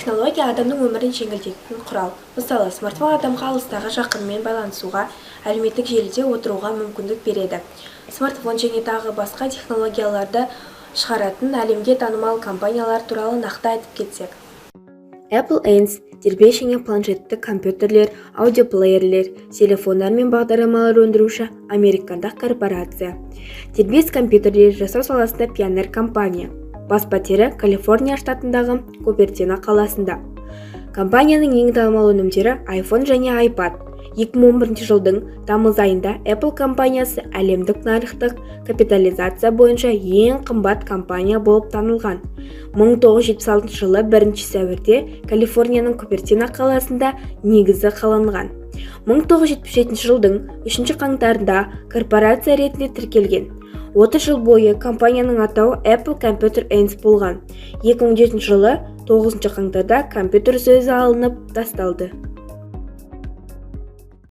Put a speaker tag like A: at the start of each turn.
A: Технология адамның өмірін жеңілдететін құрал. Мысалы, смартфон адамға алыстағы жақынмен байланысуға, әлеуметтік желіде отыруға мүмкіндік береді. Смартфон және тағы басқа технологияларды шығаратын әлемге танымал компаниялар туралы нақты айтып кетсек. Apple Inc. дербес және планшетті компьютерлер, аудиоплеерлер, телефондар мен бағдарламалар өндіруші американдық корпорация. Дербес компьютерлер жасау саласында пионер компания. Бас пәтері Калифорния штатындағы Купертино қаласында. Компанияның ең танымал өнімдері iPhone және iPad. 2011 жылдың тамыз айында Apple компаниясы әлемдік нарықтық капитализация бойынша ең қымбат компания болып танылған. 1976 жылы 1 сәуірде Калифорнияның Купертино қаласында негізі қаланған. 1977 жылдың 3 қаңтарында корпорация ретінде тіркелген. 30 жыл бойы компанияның атауы Apple Computer Inc. болған. 2007 жылы 9 қаңтарда компьютер сөзі алынып тасталды.